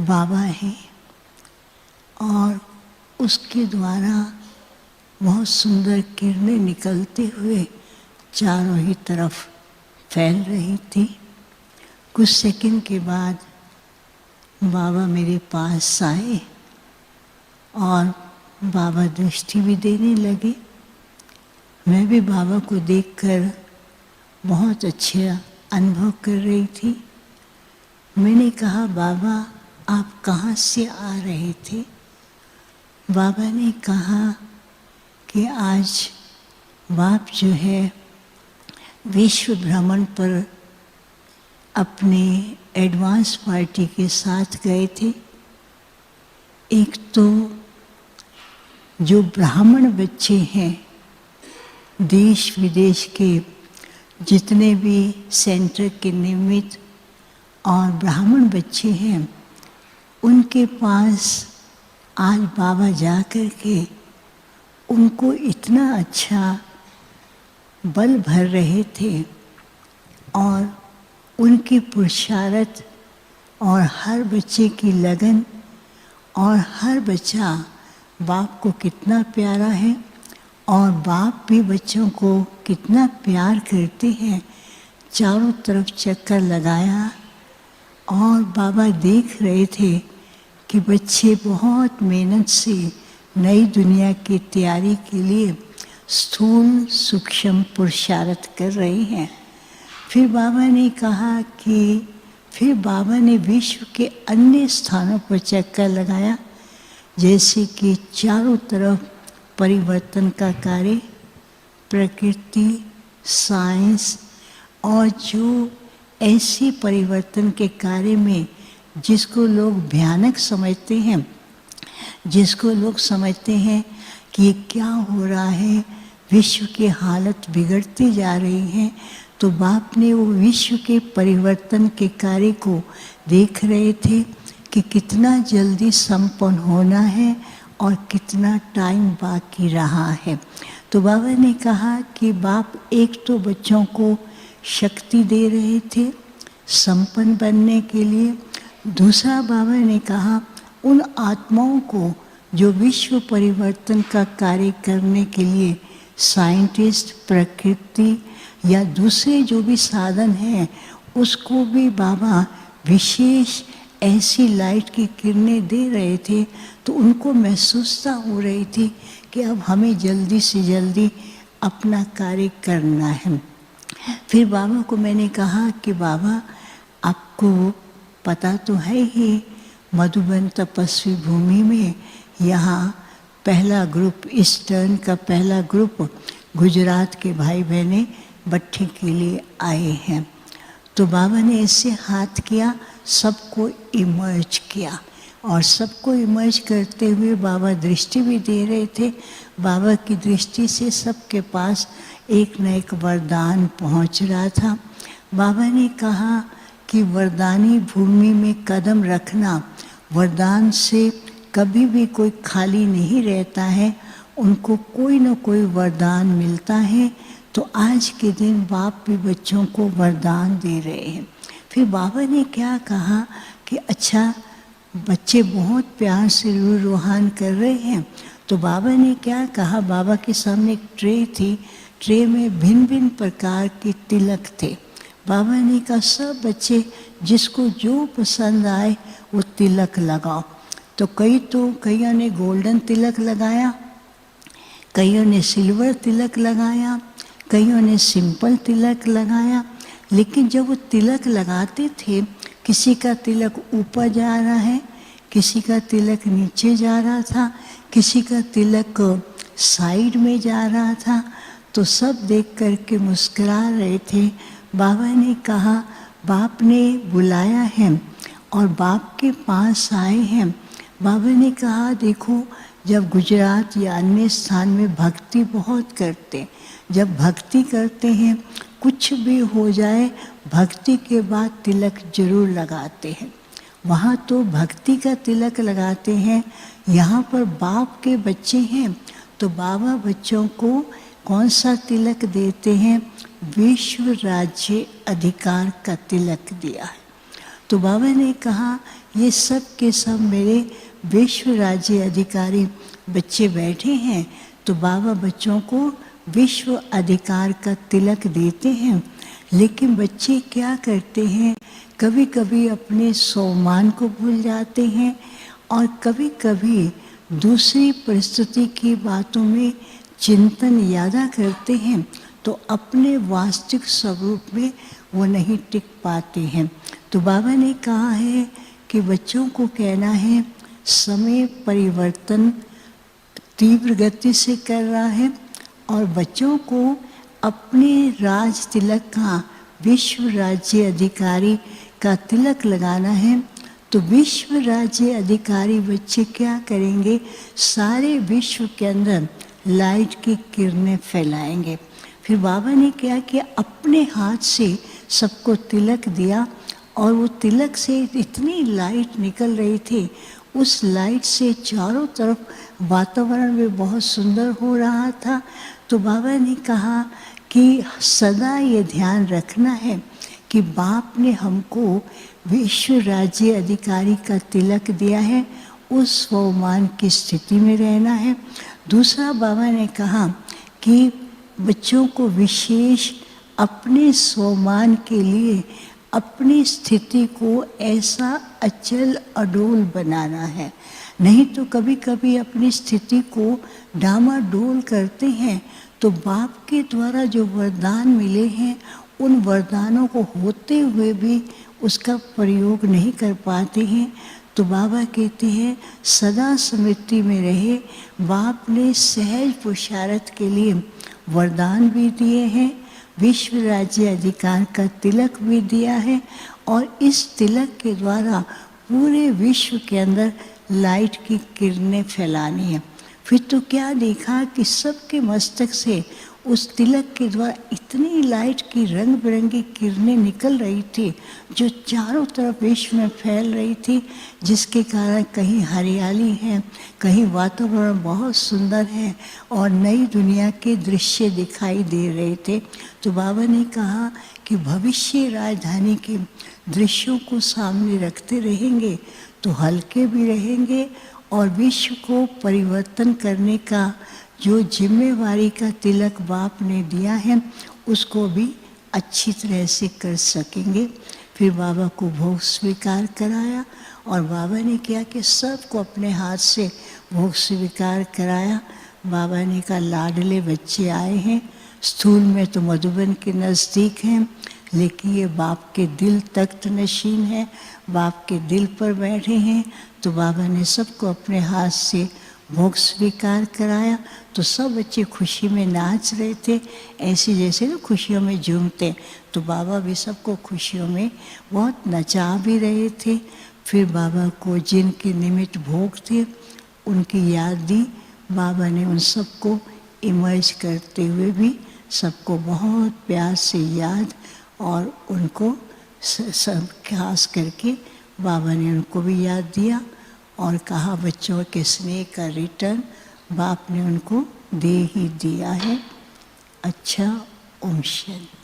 बाबा है और उसके द्वारा बहुत सुंदर किरणें निकलते हुए चारों ही तरफ फैल रही थी। कुछ सेकंड के बाद बाबा मेरे पास आए और बाबा दृष्टि भी देने लगे। मैं भी बाबा को देखकर बहुत अच्छा अनुभव कर रही थी। मैंने कहा, बाबा आप कहाँ से आ रहे थे? बाबा ने कहा कि आज बाप जो है विश्व भ्रमण पर अपने एडवांस पार्टी के साथ गए थे। एक तो जो ब्राह्मण बच्चे हैं, देश विदेश के जितने भी सेंटर के निमित्त और ब्राह्मण बच्चे हैं, उनके पास आज बाबा जा कर के उनको इतना अच्छा बल भर रहे थे और उनकी पुरुषार्थ और हर बच्चे की लगन और हर बच्चा बाप को कितना प्यारा है और बाप भी बच्चों को कितना प्यार करते हैं। चारों तरफ चक्कर लगाया और बाबा देख रहे थे कि बच्चे बहुत मेहनत से नई दुनिया की तैयारी के लिए स्थूल सूक्ष्म पुरुषार्थ कर रहे हैं। फिर बाबा ने कहा कि फिर बाबा ने विश्व के अन्य स्थानों पर चक्कर लगाया, जैसे कि चारों तरफ परिवर्तन का कार्य, प्रकृति, साइंस और जो ऐसे परिवर्तन के कार्य में जिसको लोग भयानक समझते हैं, जिसको लोग समझते हैं कि ये क्या हो रहा है, विश्व की हालत बिगड़ती जा रही है, तो बाप ने वो विश्व के परिवर्तन के कार्य को देख रहे थे कि कितना जल्दी संपन्न होना है और कितना टाइम बाकी रहा है। तो बाबा ने कहा कि बाप एक तो बच्चों को शक्ति दे रहे थे संपन्न बनने के लिए, दूसरा बाबा ने कहा उन आत्माओं को जो विश्व परिवर्तन का कार्य करने के लिए साइंटिस्ट, प्रकृति या दूसरे जो भी साधन हैं, उसको भी बाबा विशेष ऐसी लाइट की किरणें दे रहे थे। तो उनको महसूसता हो रही थी कि अब हमें जल्दी से जल्दी अपना कार्य करना है। फिर बाबा को मैंने कहा कि बाबा आपको पता तो है ही, मधुबन तपस्वी भूमि में यहाँ पहला ग्रुप, ईस्टर्न का पहला ग्रुप गुजरात के भाई बहने भट्टी के लिए आए हैं। तो बाबा ने ऐसे हाथ किया, सबको इमर्ज किया और सबको इमर्ज करते हुए बाबा दृष्टि भी दे रहे थे। बाबा की दृष्टि से सबके पास एक न एक वरदान पहुंच रहा था। बाबा ने कहा कि वरदानी भूमि में कदम रखना, वरदान से कभी भी कोई खाली नहीं रहता है, उनको कोई न कोई वरदान मिलता है। तो आज के दिन बाप भी बच्चों को वरदान दे रहे हैं। फिर बाबा ने क्या कहा कि अच्छा बच्चे बहुत प्यार से रूहान कर रहे हैं। तो बाबा ने क्या कहा, बाबा के सामने एक ट्रे थी, ट्रे में भिन्न भिन्न प्रकार के तिलक थे। बाबा ने कहा सब बच्चे जिसको जो पसंद आए वो तिलक लगाओ। तो कईयों ने गोल्डन तिलक लगाया, कईयों ने सिल्वर तिलक लगाया, कईयों ने सिंपल तिलक लगाया। लेकिन जब वो तिलक लगाते थे, किसी का तिलक ऊपर जा रहा है, किसी का तिलक नीचे जा रहा था, किसी का तिलक साइड में जा रहा था, तो सब देख कर के मुस्कुरा रहे थे। बाबा ने कहा बाप ने बुलाया है और बाप के पास आए हैं। बाबा ने कहा देखो, जब गुजरात या अन्य स्थान में भक्ति बहुत करते, जब भक्ति करते हैं कुछ भी हो जाए, भक्ति के बाद तिलक जरूर लगाते हैं। वहाँ तो भक्ति का तिलक लगाते हैं, यहाँ पर बाप के बच्चे हैं तो बाबा बच्चों को कौन सा तिलक देते हैं? विश्व राज्य अधिकार का तिलक दिया है। तो बाबा ने कहा ये सब के सब मेरे विश्व राज्य अधिकारी बच्चे बैठे हैं, तो बाबा बच्चों को विश्व अधिकार का तिलक देते हैं। लेकिन बच्चे क्या करते हैं, कभी कभी अपने स्वाभिमान को भूल जाते हैं और कभी कभी दूसरी परिस्थिति की बातों में चिंतन ज़्यादा करते हैं, तो अपने वास्तविक स्वरूप में वो नहीं टिक पाते हैं। तो बाबा ने कहा है कि बच्चों को कहना है, समय परिवर्तन तीव्र गति से कर रहा है और बच्चों को अपने राज तिलक का, विश्व राज्य अधिकारी का तिलक लगाना है। तो विश्व राज्य अधिकारी बच्चे क्या करेंगे, सारे विश्व के अंदर लाइट की किरणें फैलाएंगे। फिर बाबा ने क्या किया, अपने हाथ से सबको तिलक दिया और वो तिलक से इतनी लाइट निकल रही थी, उस लाइट से चारों तरफ वातावरण भी बहुत सुंदर हो रहा था। तो बाबा ने कहा कि सदा ये ध्यान रखना है कि बाप ने हमको विश्व राज्य अधिकारी का तिलक दिया है, उस स्वाभिमान की स्थिति में रहना है। दूसरा बाबा ने कहा कि बच्चों को विशेष अपने स्वाभिमान के लिए अपनी स्थिति को ऐसा अचल अडोल बनाना है। नहीं तो कभी कभी अपनी स्थिति को डामाडोल करते हैं, तो बाप के द्वारा जो वरदान मिले हैं उन वरदानों को होते हुए भी उसका प्रयोग नहीं कर पाते हैं। तो बाबा कहते हैं सदा स्मृति में रहे, बाप ने सहज पुरुषार्थ के लिए वरदान भी दिए हैं, विश्व राज्य अधिकार का तिलक भी दिया है और इस तिलक के द्वारा पूरे विश्व के अंदर लाइट की किरणें फैलानी है। फिर तो क्या देखा कि सबके मस्तक से उस तिलक के द्वारा इतनी लाइट की रंग बिरंगी किरणें निकल रही थी जो चारों तरफ विश्व में फैल रही थी, जिसके कारण कहीं हरियाली है, कहीं वातावरण बहुत सुंदर है और नई दुनिया के दृश्य दिखाई दे रहे थे। तो बाबा ने कहा कि भविष्य राजधानी के दृश्यों को सामने रखते रहेंगे तो हल्के भी रहेंगे और विश्व को परिवर्तन करने का जो जिम्मेवारी का तिलक बाप ने दिया है उसको भी अच्छी तरह से कर सकेंगे। फिर बाबा को भोग स्वीकार कराया और बाबा ने क्या कि सबको अपने हाथ से भोग स्वीकार कराया। बाबा ने कहा लाडले बच्चे आए हैं, स्थूल में तो मधुबन के नज़दीक हैं, लेकिन ये बाप के दिल तख्त नशीन है, बाप के दिल पर बैठे हैं। तो बाबा ने सबको अपने हाथ से भोग स्वीकार कराया। तो सब बच्चे खुशी में नाच रहे थे, ऐसे जैसे ना खुशियों में झूमते। तो बाबा भी सबको खुशियों में बहुत नचा भी रहे थे। फिर बाबा को जिनके निमित्त भोग थे उनकी याद दी। बाबा ने उन सबको इमर्ज करते हुए भी सबको बहुत प्यार से याद और उनको सब खास करके बाबा ने उनको भी याद दिया और कहा बच्चों के स्नेह का रिटर्न बाप ने उनको दे ही दिया है। अच्छा, ओम शांति।